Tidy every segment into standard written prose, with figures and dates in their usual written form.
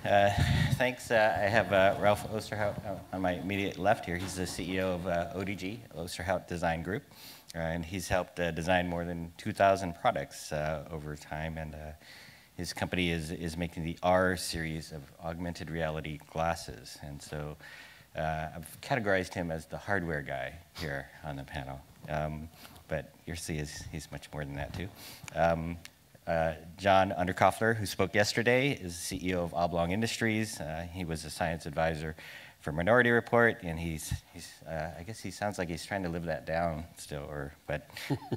Thanks. I have Ralph Osterhout on my immediate left here. He's the CEO of ODG, Osterhout Design Group, and he's helped design more than 2,000 products over time. And his company is making the R series of augmented reality glasses. And so I've categorized him as the hardware guy here on the panel. But you'll see he's much more than that, too. John Underkoffler, who spoke yesterday, is CEO of Oblong Industries. He was a science advisor for Minority Report, and I guess he sounds like he's trying to live that down still. But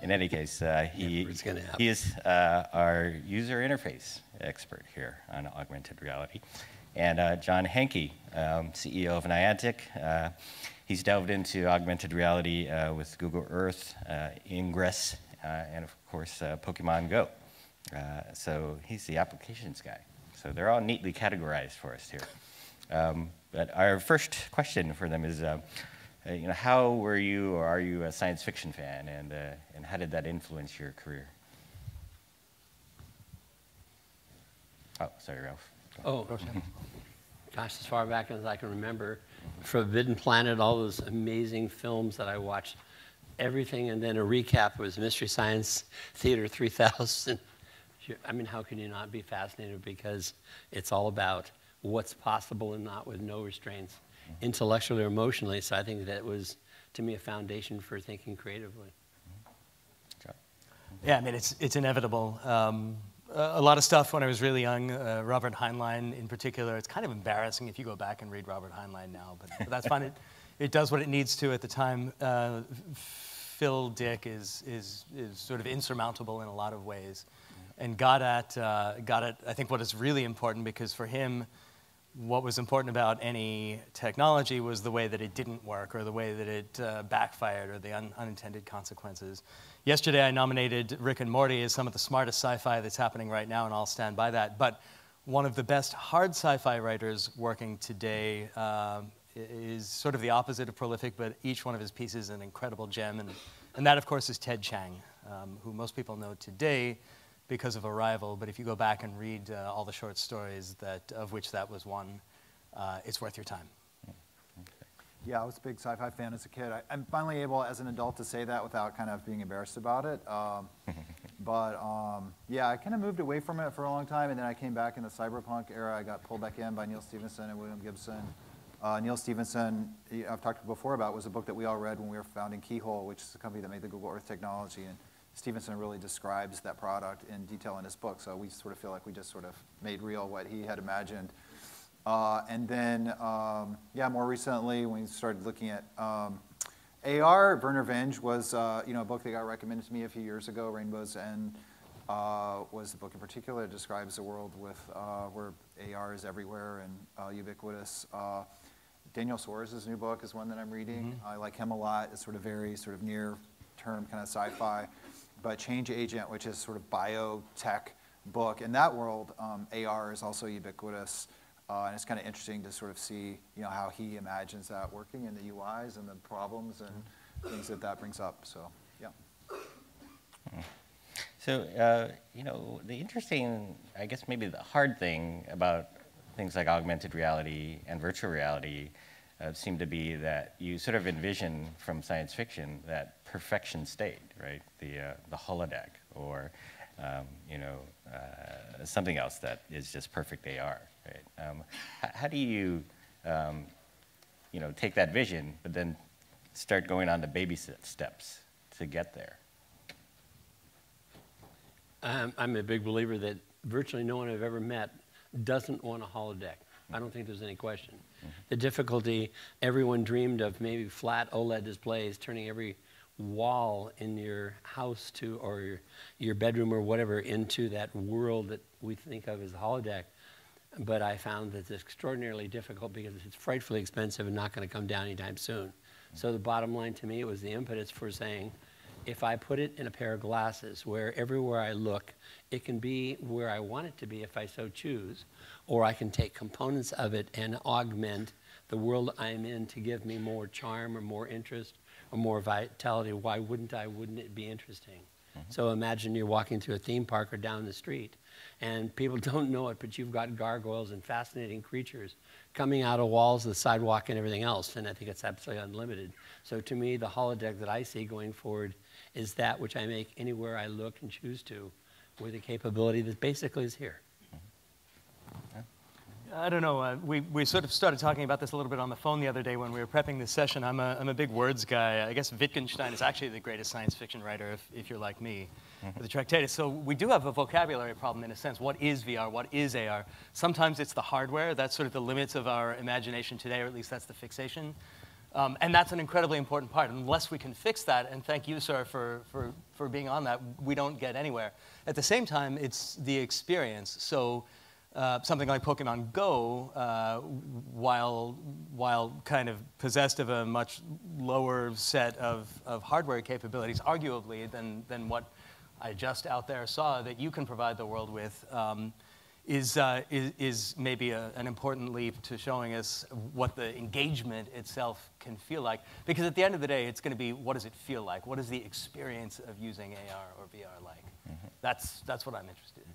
in any case, he is our user interface expert here on augmented reality. And John Hanke, CEO of Niantic. He's delved into augmented reality with Google Earth, Ingress, and of course, Pokemon Go. So he's the applications guy. So they're all neatly categorized for us here. But our first question for them is, how were you or are you a science fiction fan, and how did that influence your career? Oh, sorry, Ralph. Oh, gosh, as far back as I can remember, Forbidden Planet, all those amazing films that I watched, everything, and then a recap was Mystery Science Theater 3000. I mean, how can you not be fascinated? Because it's all about what's possible and not, with no restraints, intellectually or emotionally. So I think that was, to me, a foundation for thinking creatively. Yeah, I mean, it's inevitable. A lot of stuff when I was really young, Robert Heinlein in particular, it's kind of embarrassing if you go back and read Robert Heinlein now, but that's fine. It does what it needs to at the time. Phil Dick is sort of insurmountable in a lot of ways. And got at, I think, what is really important, because for him, what was important about any technology was the way that it didn't work, or the way that it backfired, or the unintended consequences. Yesterday, I nominated Rick and Morty as some of the smartest sci-fi that's happening right now, and I'll stand by that. But one of the best hard sci-fi writers working today is sort of the opposite of prolific, but each one of his pieces is an incredible gem. And that, of course, is Ted Chang, who most people know today because of Arrival, but if you go back and read all the short stories of which that was one, it's worth your time. Yeah, I was a big sci-fi fan as a kid. I'm finally able, as an adult, to say that without kind of being embarrassed about it. Yeah, I kind of moved away from it for a long time, and then I came back in the cyberpunk era. I got pulled back in by Neil Stephenson and William Gibson. Neil Stephenson, I've talked before about, was a book that we all read when we were founding Keyhole, which is the company that made the Google Earth technology. And Stephenson really describes that product in detail in his book, so we sort of feel like we just sort of made real what he had imagined. And then, yeah, more recently, when we started looking at AR, Werner Vinge was a book that got recommended to me a few years ago. Rainbow's End was the book in particular. It describes a world with where AR is everywhere and ubiquitous. Daniel Suarez's new book is one that I'm reading. I like him a lot. It's sort of very sort of near-term kind of sci-fi. But Change Agent, which is sort of biotech book, in that world, AR is also ubiquitous. And it's kind of interesting to sort of see, how he imagines that working in the UIs and the problems and things that brings up. So, yeah. So, the interesting, I guess maybe the hard thing about things like augmented reality and virtual reality seem to be that you sort of envision from science fiction that perfection state, right? The holodeck, or something else that is just perfect AR, right? How do you take that vision, but then start going on the baby steps to get there? I'm a big believer that virtually no one I've ever met doesn't want a holodeck. I don't think there's any question. The difficulty, everyone dreamed of maybe flat OLED displays, turning every wall in your house or your bedroom or whatever into that world that we think of as a holodeck. But I found that it's extraordinarily difficult because it's frightfully expensive and not going to come down anytime soon. So the bottom line to me was the impetus for saying, if I put it in a pair of glasses where everywhere I look, it can be where I want it to be if I so choose, or I can take components of it and augment the world I'm in to give me more charm or more interest or more vitality, why wouldn't I? Wouldn't it be interesting? So imagine you're walking through a theme park or down the street, and people don't know it, but you've got gargoyles and fascinating creatures coming out of walls, the sidewalk, and everything else, and I think it's absolutely unlimited. So to me, the holodeck that I see going forward is that which I make anywhere I look and choose to, with a capability that basically is here. I don't know. We sort of started talking about this a little bit on the phone the other day when we were prepping this session. I'm a big words guy. I guess Wittgenstein is actually the greatest science fiction writer, if you're like me, with the Tractatus. So we do have a vocabulary problem in a sense. What is VR? What is AR? Sometimes it's the hardware. That's sort of the limits of our imagination today, or at least that's the fixation. And that's an incredibly important part. Unless we can fix that, and thank you, sir, for being on that, we don't get anywhere. At the same time, it's the experience. So something like Pokemon Go, while kind of possessed of a much lower set of hardware capabilities, arguably, than what I just out there saw that you can provide the world with, is maybe an important leap to showing us what the engagement itself can feel like. Because at the end of the day, it's going to be, what does it feel like? What is the experience of using AR or VR like? That's what I'm interested in.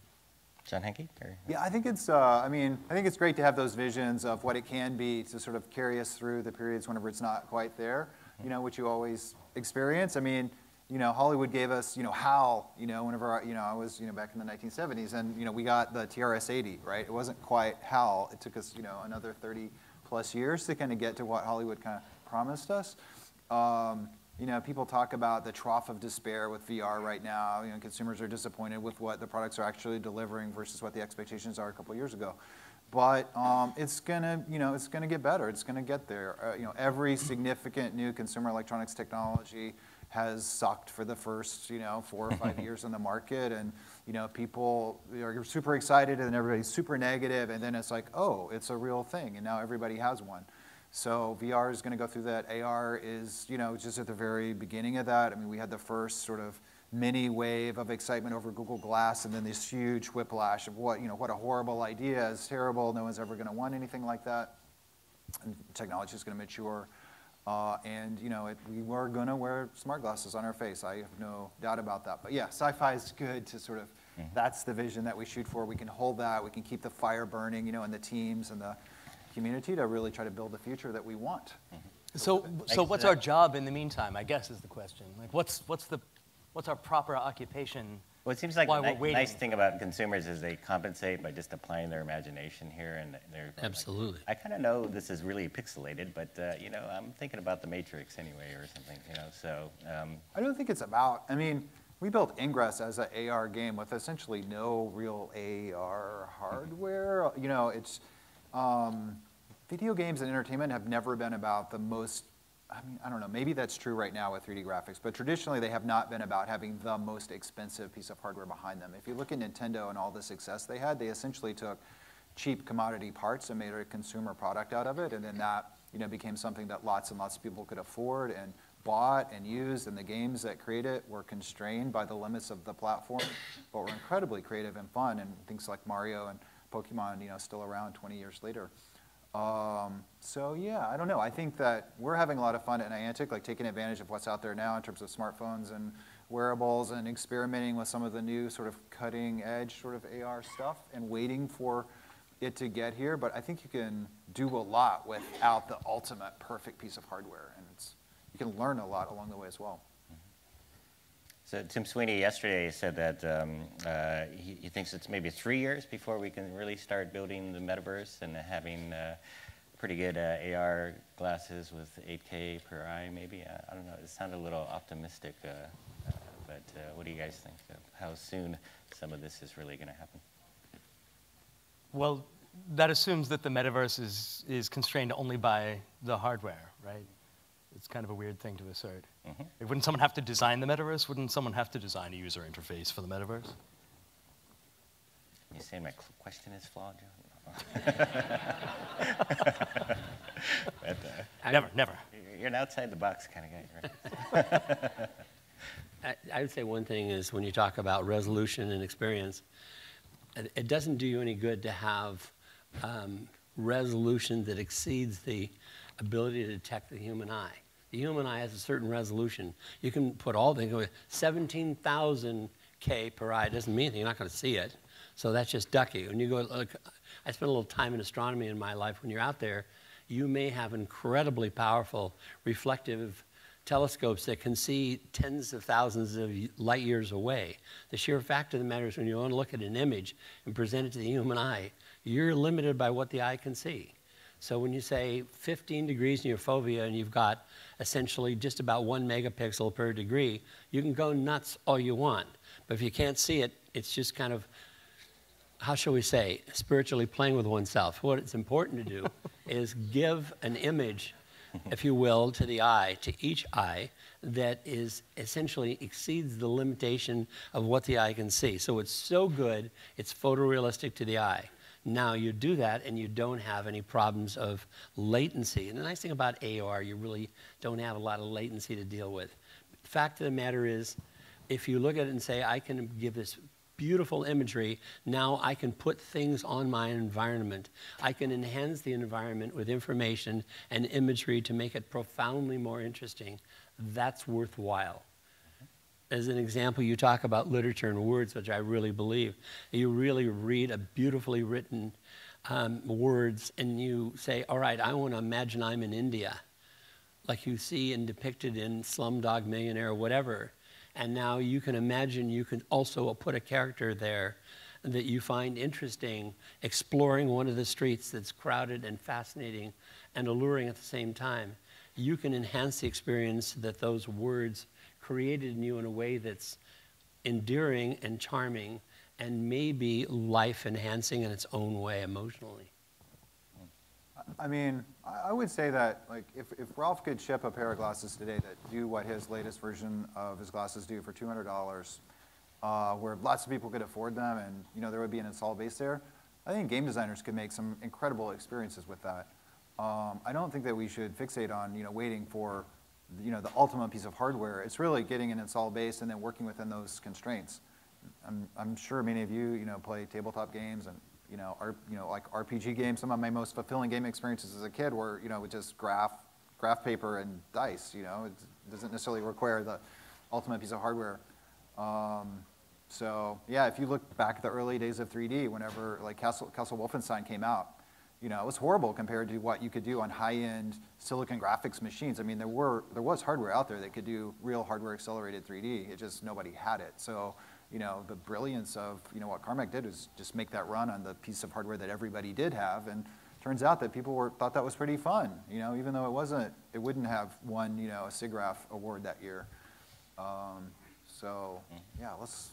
John Hanke? Yeah, I think it's. I think it's great to have those visions of what it can be to sort of carry us through the periods whenever it's not quite there. Which you always experience. Hollywood gave us, HAL. Whenever I was, back in the 1970s, and we got the TRS-80, right? It wasn't quite HAL. It took us, another 30+ years to kind of get to what Hollywood kind of promised us. People talk about the trough of despair with VR right now. Consumers are disappointed with what the products are actually delivering versus what the expectations are a couple of years ago. But it's gonna get better. It's gonna get there. Every significant new consumer electronics technology has sucked for the first 4 or 5 years on the market, and people are super excited, and then everybody's super negative, and then it's like, oh, it's a real thing, and now everybody has one. So VR is going to go through that. AR is, just at the very beginning of that. We had the first sort of mini wave of excitement over Google Glass, and then this huge whiplash of what a horrible idea. It's terrible. No one's ever going to want anything like that. And technology is going to mature. We were going to wear smart glasses on our face. I have no doubt about that. But yeah, sci-fi is good to sort of, that's the vision that we shoot for. We can hold that. We can keep the fire burning, in the teams and the community to really try to build the future that we want. So what's our job in the meantime, I guess, is the question. Like, what's our proper occupation? Well, it seems like while the we're waiting? nice thing about consumers is they compensate by just applying their imagination here, and they're Absolutely. Like, I kind of know this is really pixelated, but I'm thinking about the Matrix anyway, or something. So. I don't think it's about. We built Ingress as an AR game with essentially no real AR hardware. It's. Video games and entertainment have never been about the most, I don't know, maybe that's true right now with 3D graphics, but traditionally they have not been about having the most expensive piece of hardware behind them. If you look at Nintendo and all the success they had, they essentially took cheap commodity parts and made a consumer product out of it, and then that became something that lots and lots of people could afford and bought and used, and the games that create it were constrained by the limits of the platform, but were incredibly creative and fun, and things like Mario and Pokemon, still around 20 years later. So yeah, I don't know. I think that we're having a lot of fun at Niantic, like taking advantage of what's out there now in terms of smartphones and wearables, and experimenting with some of the new sort of cutting edge sort of AR stuff, and waiting for it to get here. But I think you can do a lot without the ultimate perfect piece of hardware, and you can learn a lot along the way as well. So Tim Sweeney yesterday said that he thinks it's maybe 3 years before we can really start building the metaverse and having pretty good AR glasses with 8K per eye, maybe. I don't know. It sounded a little optimistic, but what do you guys think of how soon some of this is really going to happen? Well, that assumes that the metaverse is constrained only by the hardware, right? It's kind of a weird thing to assert. Wouldn't someone have to design the metaverse? Wouldn't someone have to design a user interface for the metaverse? You saying my question is flawed, John? But, Never. You're an outside the box kind of guy, right? I would say one thing is when you talk about resolution and experience, it doesn't do you any good to have resolution that exceeds the ability to detect the human eye. The human eye has a certain resolution. You can put all the 17,000K per eye. It doesn't mean anything. You're not going to see it. So that's just ducky. When you go, look, I spent a little time in astronomy in my life. When you're out there, you may have incredibly powerful reflective telescopes that can see tens of thousands of light years away. The sheer fact of the matter is when you want to look at an image and present it to the human eye, you're limited by what the eye can see. So when you say 15 degrees in your fovea and you've got essentially just about 1 megapixel per degree, you can go nuts all you want. But if you can't see it, it's just kind of, how shall we say, spiritually playing with oneself. What it's important to do is give an image, if you will, to the eye, to each eye, that is essentially exceeds the limitation of what the eye can see. So it's so good, it's photorealistic to the eye. Now you do that and you don't have any problems of latency. And the nice thing about AR, you really don't have a lot of latency to deal with. The fact of the matter is, if you look at it and say, I can give this beautiful imagery, now I can put things on my environment. I can enhance the environment with information and imagery to make it profoundly more interesting. That's worthwhile. As an example, you talk about literature and words, which I really believe. You really read a beautifully written words and you say, all right, I want to imagine I'm in India, like you see and depicted in Slumdog Millionaire or whatever. And now you can imagine you can also put a character there that you find interesting, exploring one of the streets that's crowded and fascinating and alluring at the same time. You can enhance the experience that those words created in you in a way that's endearing and charming and maybe life-enhancing in its own way emotionally. I mean, I would say that, like, if Ralph could ship a pair of glasses today that do what his latest version of his glasses do for $200, where lots of people could afford them and, you know, there would be an install base there, I think game designers could make some incredible experiences with that. I don't think that we should fixate on, you know, waiting for, you know, the ultimate piece of hardware. It's really getting an install base and then working within those constraints. I'm sure many of you, you know, play tabletop games and, you know, like RPG games. Some of my most fulfilling game experiences as a kid were, you know, with just graph paper and dice. You know, it doesn't necessarily require the ultimate piece of hardware. So yeah, if you look back at the early days of 3D, whenever like Castle Wolfenstein came out, you know, it was horrible compared to what you could do on high-end silicon graphics machines. I mean, there was hardware out there that could do real hardware accelerated 3D. It just nobody had it. So, you know, the brilliance of, you know, what Carmack did was just make that run on the piece of hardware that everybody did have, and turns out that people thought that was pretty fun, you know, even though it wouldn't have won, you know, a SIGGRAPH award that year. So yeah, let's.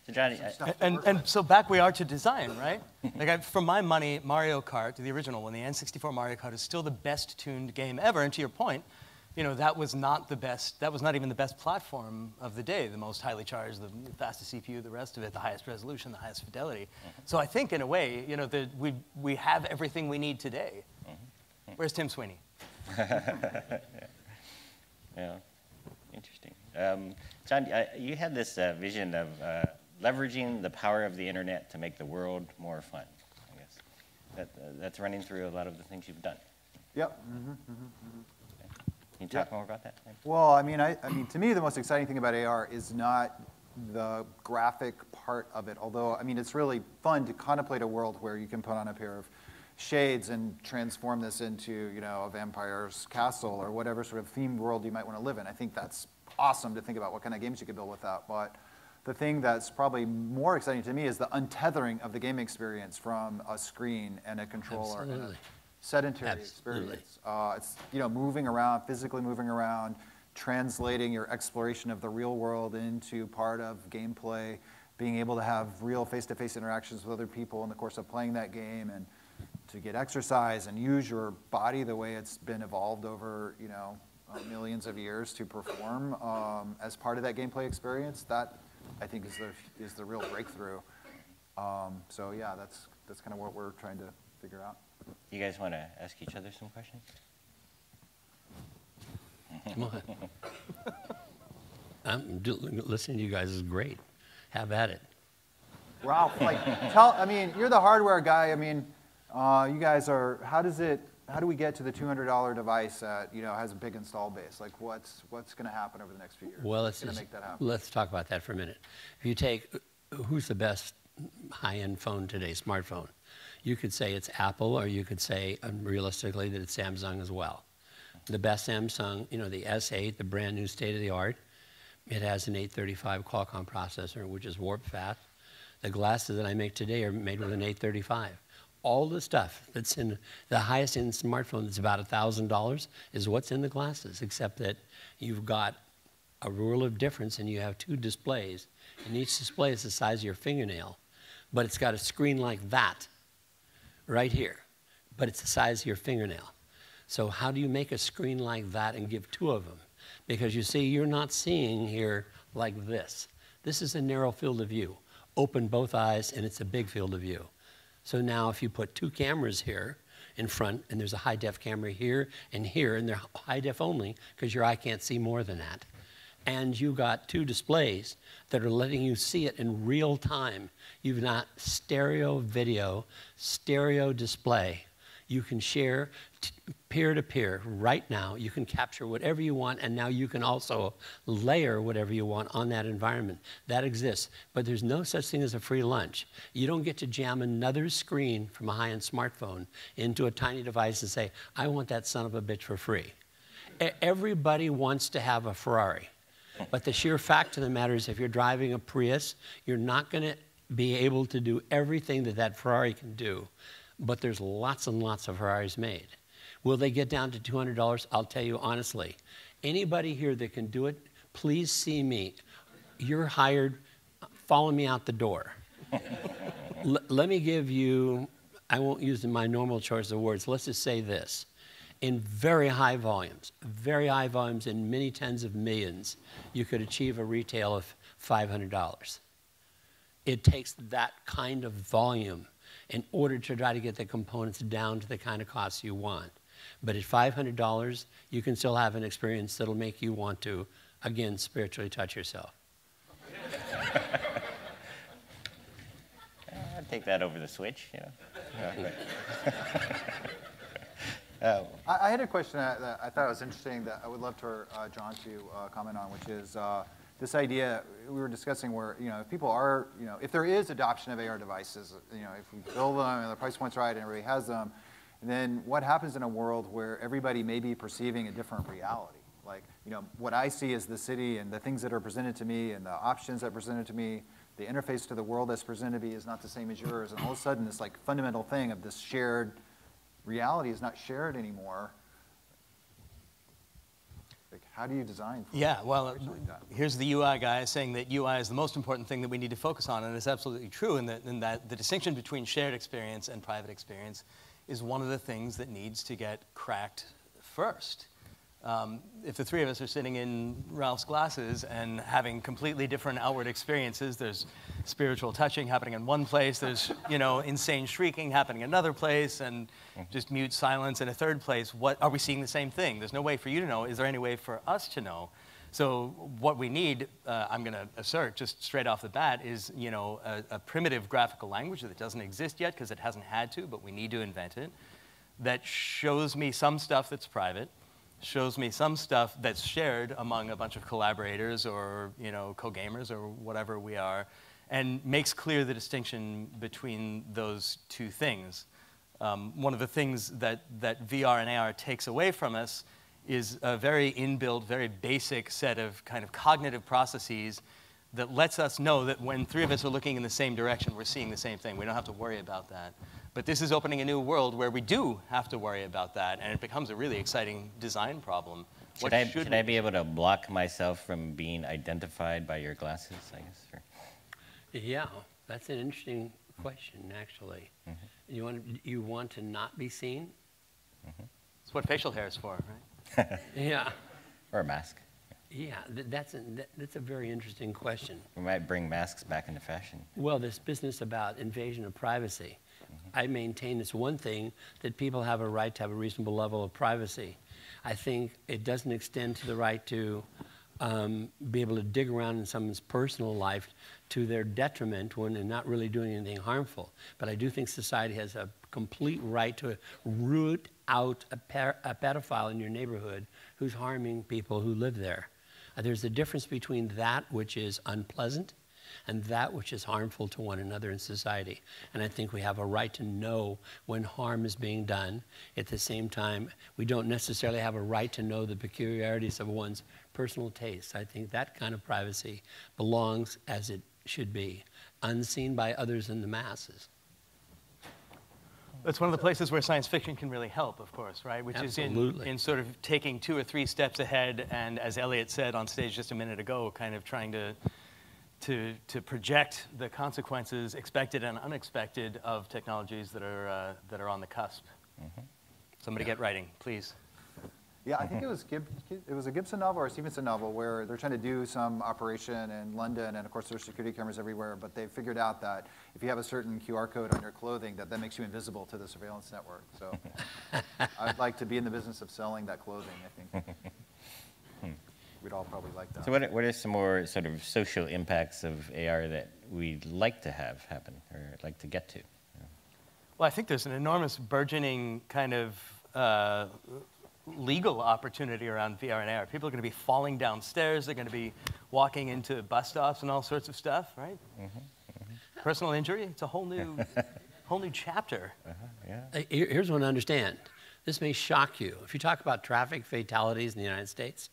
So Johnny, and so back we are to design, right? Like for my money, Mario Kart, the original one, the N64 Mario Kart, is still the best tuned game ever. And to your point, you know, that was not the best, that was not even the best platform of the day, the most highly charged, the fastest CPU, the rest of it, the highest resolution, the highest fidelity. So I think in a way, you know, that we have everything we need today. Where's Tim Sweeney? Yeah, interesting. John, you had this vision of leveraging the power of the internet to make the world more fun, I guess. That's running through a lot of the things you've done. Yep. Can you talk more about that? Well, I mean, to me, the most exciting thing about AR is not the graphic part of it, although, I mean, it's really fun to contemplate a world where you can put on a pair of shades and transform this into, you know, a vampire's castle or whatever sort of themed world you might want to live in. I think that's awesome to think about what kind of games you could build with that. But the thing that's probably more exciting to me is the untethering of the game experience from a screen and a controller. Absolutely. And a sedentary experience. It's, you know, moving around, physically moving around, translating your exploration of the real world into part of gameplay, being able to have real face-to-face interactions with other people in the course of playing that game, and to get exercise and use your body the way it's been evolved over, you know, millions of years to perform as part of that gameplay experience. That, I think, is the real breakthrough. So yeah, that's kind of what we're trying to figure out. You guys want to ask each other some questions? Come on. Listening to you guys is great. Have at it. Ralph, like, I mean, you're the hardware guy. I mean, you guys are, how does it how do we get to the $200 device that has a big install base? Like what's going to happen over the next few years? Well, what's going to make that happen? let's talk about that for a minute. If you take who's the best high-end phone today, smartphone, you could say it's Apple, or you could say realistically that it's Samsung as well. The best Samsung, the S8, the brand new state-of-the-art, it has an 835 Qualcomm processor, which is warp fast. The glasses that I make today are made with an 835. All the stuff that's in the highest end smartphone that's about $1,000 is what's in the glasses, except that you've got a rule of difference and you have two displays, and each display is the size of your fingernail, but it's got a screen like that right here, but it's the size of your fingernail. So how do you make a screen like that and give two of them? Because you see, you're not seeing here like this. This is a narrow field of view. Open both eyes and it's a big field of view. So now if you put two cameras here in front, and there's a high-def camera here, and they're high-def only because your eye can't see more than that, and you've got two displays that are letting you see it in real time. You've got stereo video, stereo display. You can share peer-to-peer right now. You can capture whatever you want, and now you can also layer whatever you want on that environment. That exists, but there's no such thing as a free lunch. You don't get to jam another screen from a high-end smartphone into a tiny device and say, I want that son of a bitch for free. Everybody wants to have a Ferrari, but the sheer fact of the matter is if you're driving a Prius, you're not going to be able to do everything that that Ferrari can do. But there's lots and lots of Ferraris made. Will they get down to $200? I'll tell you honestly. Anybody here that can do it, please see me. You're hired. Follow me out the door. Let me give you, I won't use my normal choice of words. Let's just say this. In very high volumes in many tens of millions, you could achieve a retail of $500. It takes that kind of volume in order to try to get the components down to the kind of costs you want. But at $500, you can still have an experience that'll make you want to, again, spiritually touch yourself. I'd take that over the Switch, I had a question that I thought was interesting that I would love for John to comment on, which is this idea we were discussing where, if people are, if there is adoption of AR devices, if we build them and the price point's right and everybody has them, then what happens in a world where everybody may be perceiving a different reality? Like, what I see is the city and the things that are presented to me and the options that are presented to me, the interface to the world that's presented to me is not the same as yours. And all of a sudden, this like fundamental thing of this shared reality is not shared anymore. Like, how do you design for like that? Here's the UI guy saying that UI is the most important thing that we need to focus on, and it's absolutely true in that the distinction between shared experience and private experience is one of the things that needs to get cracked first. If the three of us are sitting in Ralph's glasses and having completely different outward experiences, there's spiritual touching happening in one place, there's insane shrieking happening in another place, and just mute silence in a third place. What are we seeing the same thing? There's no way for you to know. Is there any way for us to know? So what we need, I'm going to assert just straight off the bat, is a primitive graphical language that doesn't exist yet because it hasn't had to, but we need to invent it, that shows me some stuff that's private, shows me some stuff that's shared among a bunch of collaborators or co-gamers or whatever we are, and makes clear the distinction between those two things. One of the things that VR and AR takes away from us is a very inbuilt, very basic set of kind of cognitive processes that lets us know that when three of us are looking in the same direction, we're seeing the same thing. We don't have to worry about that. But this is opening a new world where we do have to worry about that, and it becomes a really exciting design problem. Should I be able to block myself from being identified by your glasses, I guess? Or? Yeah, that's an interesting question, actually. You want to not be seen? That's what facial hair is for, right? Yeah. Or a mask. Yeah, that's a very interesting question. We might bring masks back into fashion. Well, this business about invasion of privacy, I maintain it's one thing that people have a right to have a reasonable level of privacy. I think it doesn't extend to the right to be able to dig around in someone's personal life to their detriment when they're not really doing anything harmful. But I do think society has a complete right to root out a pedophile in your neighborhood who's harming people who live there. There's a difference between that which is unpleasant and that which is harmful to one another in society. And I think we have a right to know when harm is being done. At the same time, we don't necessarily have a right to know the peculiarities of one's personal tastes. I think that kind of privacy belongs as it should be, unseen by others in the masses. That's one of the places where science fiction can really help, of course, right? Which Absolutely. is in sort of taking 2 or 3 steps ahead, and as Elliot said on stage just a minute ago, kind of trying to project the consequences, expected and unexpected, of technologies that are on the cusp. Mm-hmm. Somebody get writing, please. Yeah, I think it was a Gibson novel or a Stevenson novel where they're trying to do some operation in London, and of course there's security cameras everywhere, but they figured out that if you have a certain QR code on your clothing, that makes you invisible to the surveillance network. So I'd like to be in the business of selling that clothing, I think. We'd all probably like that. So what are some more sort of social impacts of AR that we'd like to have happen or like to get to? Well, I think there's an enormous burgeoning kind of legal opportunity around VR and AR. People are going to be falling downstairs. They're going to be walking into bus stops and all sorts of stuff, right? Mm-hmm. Mm-hmm. Personal injury, it's a whole new chapter. Yeah. Here's one to understand. This may shock you. If you talk about traffic fatalities in the United States,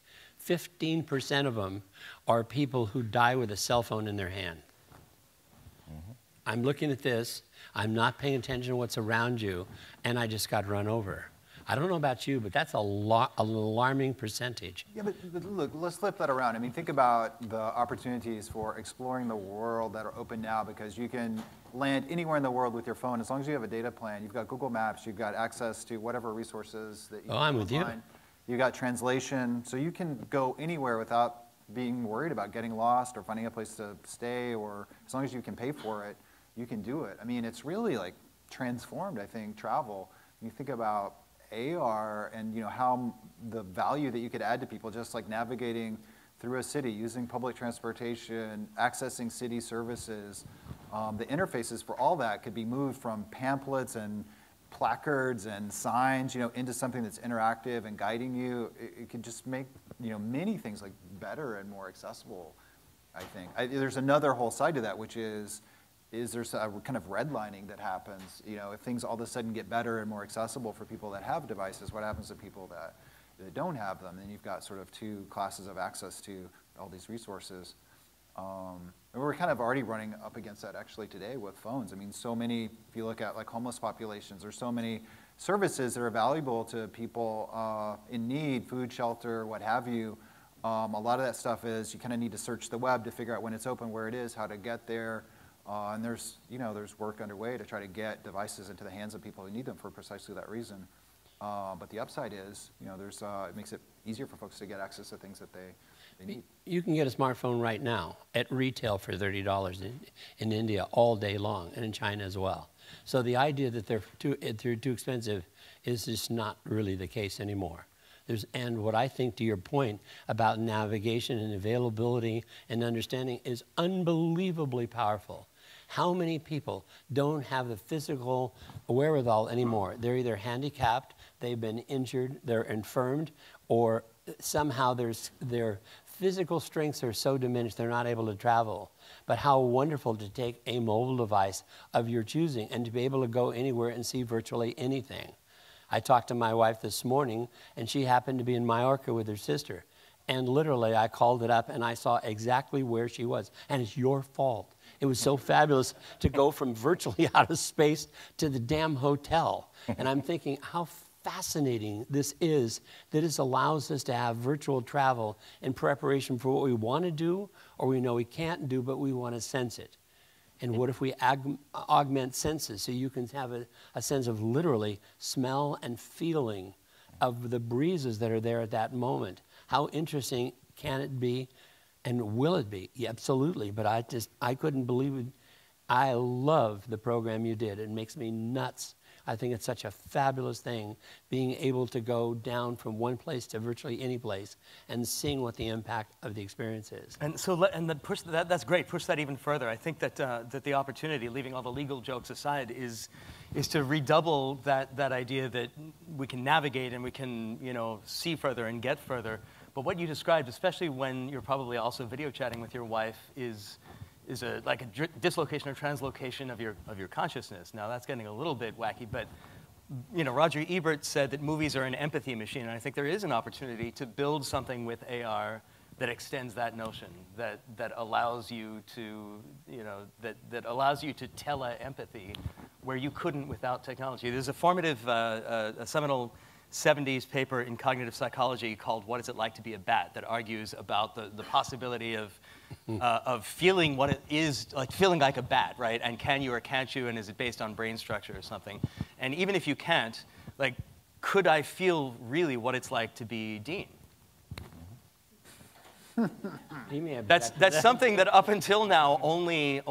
15% of them are people who die with a cell phone in their hand. Mm-hmm. I'm looking at this, I'm not paying attention to what's around you, and I just got run over. I don't know about you, but that's an alarming percentage. Yeah, but look, let's flip that around. I mean, think about the opportunities for exploring the world that are open now, because you can land anywhere in the world with your phone as long as you have a data plan. You've got Google Maps, you've got access to whatever resources that you can I'm with you. You've got translation, so you can go anywhere without being worried about getting lost or finding a place to stay, or as long as you can pay for it, you can do it. I mean, it's really like transformed, I think, travel. When you think about AR and how the value that you could add to people, just like navigating through a city, using public transportation, accessing city services, the interfaces for all that could be moved from pamphlets and placards and signs, into something that's interactive and guiding you. It could just make, many things like better and more accessible, I think. There's another whole side to that, which is there's a kind of redlining that happens. If things all of a sudden get better and more accessible for people that have devices, what happens to people that don't have them? Then you've got sort of 2 classes of access to all these resources. And we're kind of already running up against that actually today with phones. I mean, so many, if you look at like homeless populations, there's so many services that are valuable to people in need, food, shelter, what have you. A lot of that stuff is you kind of need to search the web to figure out when it's open, where it is, how to get there. And there's work underway to try to get devices into the hands of people who need them for precisely that reason. But the upside is, it makes it easier for folks to get access to things that they need. You can get a smartphone right now at retail for $30 in India all day long, and in China as well. So the idea that they're too expensive is just not really the case anymore. And what I think, to your point about navigation and availability and understanding, is unbelievably powerful. How many people don't have the physical wherewithal anymore? They're either handicapped, they've been injured, they're infirmed, or somehow their physical strengths are so diminished they're not able to travel. But how wonderful to take a mobile device of your choosing and to be able to go anywhere and see virtually anything. I talked to my wife this morning, and she happened to be in Mallorca with her sister. And literally, I called it up, and I saw exactly where she was. And it's your fault. It was so fabulous to go from virtually out of space to the damn hotel. And I'm thinking how fascinating this is, that this allows us to have virtual travel in preparation for what we want to do, or we know we can't do, but we want to sense it. And what if we augment senses so you can have a sense of literally smell and feeling of the breezes that are there at that moment? How interesting can it be, and will it be? Yeah, absolutely, but I couldn't believe it. I love the program you did. It makes me nuts I think it's such a fabulous thing, being able to go down from one place to virtually any place and seeing what the impact of the experience is. And so, and then push that. That's great. Push that even further. I think that that the opportunity, leaving all the legal jokes aside, is to redouble that idea that we can navigate and we can see further and get further. But what you described, especially when you're probably also video chatting with your wife, is like a dislocation or translocation of your consciousness. Now that's getting a little bit wacky, but Roger Ebert said that movies are an empathy machine, and I think there is an opportunity to build something with AR that extends that notion, that allows you to that allows you to tele-empathy where you couldn't without technology. There's a formative, a seminal 70s paper in cognitive psychology called "What Is It Like to Be a Bat?" that argues about the possibility of feeling what it is, like feeling like a bat, right? And can you or can't you, and is it based on brain structure or something? And even if you can't, like, could I feel really what it's like to be Dean? That's something that up until now only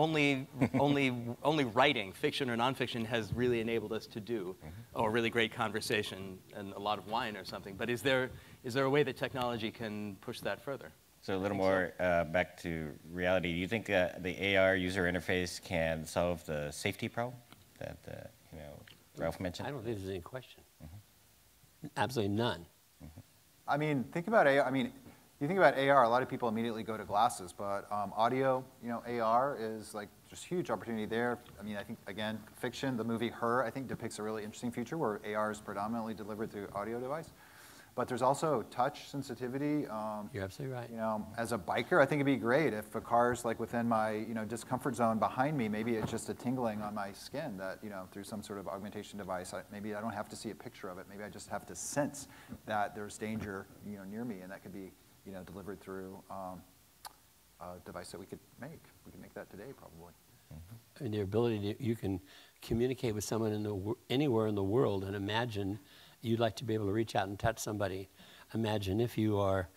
writing, fiction or nonfiction, has really enabled us to do, or really great conversation and a lot of wine or something. But is there a way that technology can push that further? So a little more back to reality. Do you think the AR user interface can solve the safety problem that Ralph mentioned? I don't think there's any question. Absolutely none. I mean, think about AR. I mean, you think about AR, a lot of people immediately go to glasses, but audio, AR is like just huge opportunity there. I mean, I think, again, fiction, the movie Her, I think depicts a really interesting future where AR is predominantly delivered through audio device. But there's also touch sensitivity. You're absolutely right. As a biker, I think it'd be great if a car's like within my discomfort zone behind me. Maybe it's just a tingling on my skin that through some sort of augmentation device. Maybe I don't have to see a picture of it. Maybe I just have to sense that there's danger near me, and that could be delivered through a device that we could make. We can make that today, probably. I mean, the ability you can communicate with someone anywhere in the world, and imagine you'd like to be able to reach out and touch somebody. Imagine if you are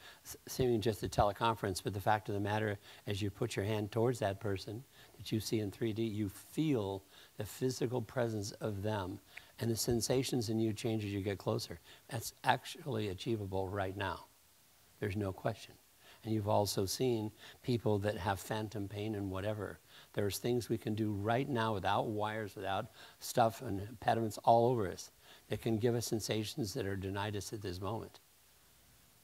seeing just a teleconference, but the fact of the matter, as you put your hand towards that person that you see in 3D, you feel the physical presence of them, and the sensations in you change as you get closer. That's actually achievable right now. There's no question. And you've also seen people that have phantom pain and whatever. There's things we can do right now without wires, without stuff and impediments all over us that can give us sensations that are denied us at this moment.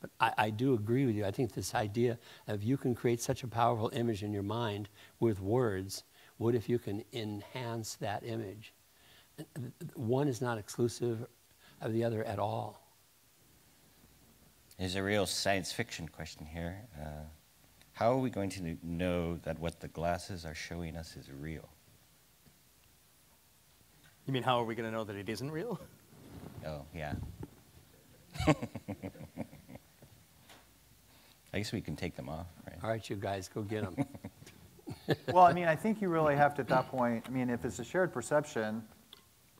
But I do agree with you. I think this idea of you can create such a powerful image in your mind with words, what if you can enhance that image? One is not exclusive of the other at all. There's a real science fiction question here. How are we going to know that what the glasses are showing us is real? You mean, how are we going to know that it isn't real? Oh, yeah. I guess we can take them off, right? All right, you guys, go get them. Well, I mean, I think you really have to, at that point, I mean, if it's a shared perception,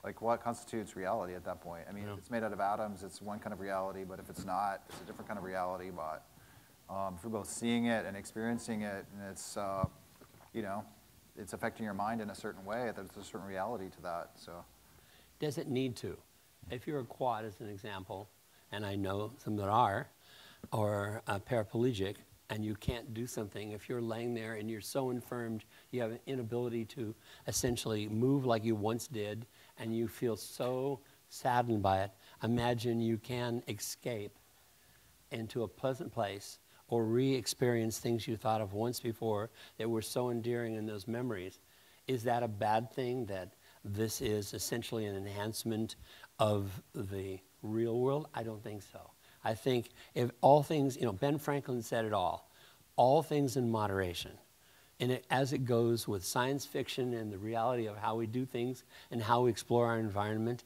like what constitutes reality at that point? I mean, if it's made out of atoms, it's one kind of reality, but if it's not, it's a different kind of reality. But if we're both seeing it and experiencing it, and it's, it's affecting your mind in a certain way, there's a certain reality to that, so. Does it need to? If you're a quad, as an example, and I know some that are, or a paraplegic, and you can't do something, if you're laying there and you're so infirmed, you have an inability to essentially move like you once did, and you feel so saddened by it, imagine you can escape into a pleasant place or re-experience things you thought of once before that were so endearing in those memories. Is that a bad thing, that this is essentially an enhancement of the real world? I don't think so. I think if all things, Ben Franklin said it all things in moderation. And as it goes with science fiction and the reality of how we do things and how we explore our environment,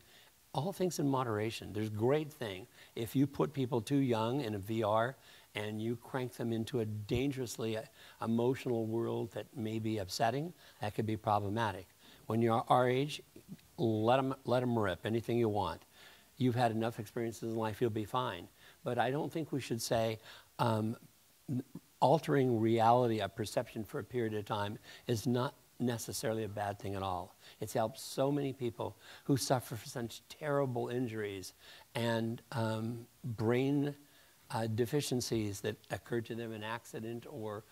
all things in moderation. There's a great thing. If you put people too young in a VR and you crank them into a dangerously emotional world that may be upsetting, that could be problematic. When you're our age, let them rip anything you want. You've had enough experiences in life, you'll be fine. But I don't think we should say altering reality, a perception for a period of time, is not necessarily a bad thing at all. It's helped so many people who suffer from such terrible injuries and brain deficiencies that occurred to them in accident or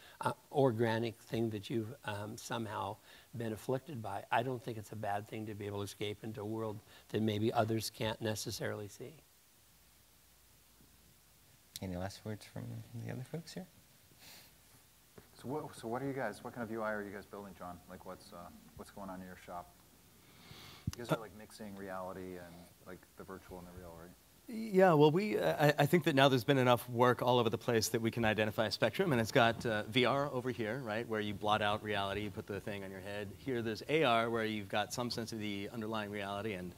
organic thing that you've somehow been afflicted by. I don't think it's a bad thing to be able to escape into a world that maybe others can't necessarily see. Any last words from the other folks here? So what are you guys, what kind of UI are you guys building, John? Like what's going on in your shop? You guys are like mixing reality and like the virtual and the real, right? Yeah, well, I think that now there's been enough work all over the place that we can identify a spectrum, and it's got VR over here, right, where you blot out reality, you put the thing on your head. Here there's AR, where you've got some sense of the underlying reality, and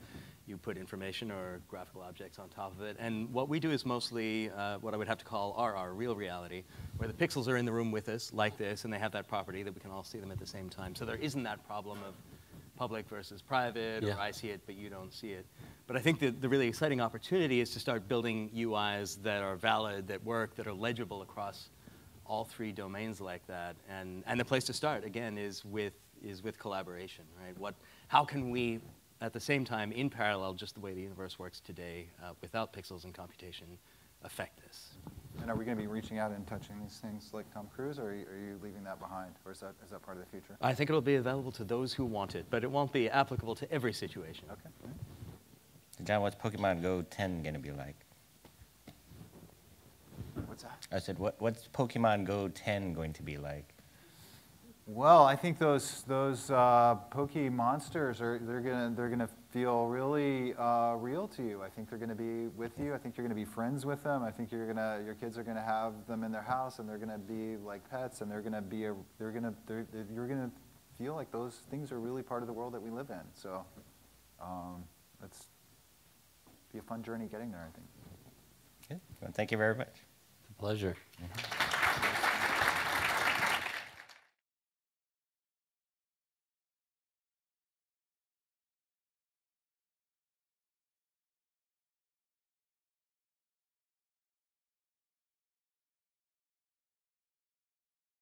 you put information or graphical objects on top of it. And what we do is mostly what I would have to call RR, real reality, where the pixels are in the room with us, like this, and they have that property that we can all see them at the same time. So there isn't that problem of public versus private, or I see it, but you don't see it. But I think that the really exciting opportunity is to start building UIs that are valid, that work, that are legible across all three domains like that. And the place to start, again, is with collaboration, right? How can we, at the same time, in parallel, just the way the universe works today, without pixels and computation, affect this? And are we going to be reaching out and touching these things like Tom Cruise, or are you leaving that behind? Or is that part of the future? I think it'll be available to those who want it, but it won't be applicable to every situation. Okay. John, what's Pokemon Go 10 going to be like? What's that? I said, what's Pokemon Go 10 going to be like? Well, I think those Poke monsters they're gonna feel really real to you. I think they're gonna be with you. I think you're gonna be friends with them. I think your kids are gonna have them in their house, and they're gonna be like pets, and you're gonna feel like those things are really part of the world that we live in. So, it's be a fun journey getting there, I think. Good. Well, thank you very much. It's a pleasure. Mm-hmm.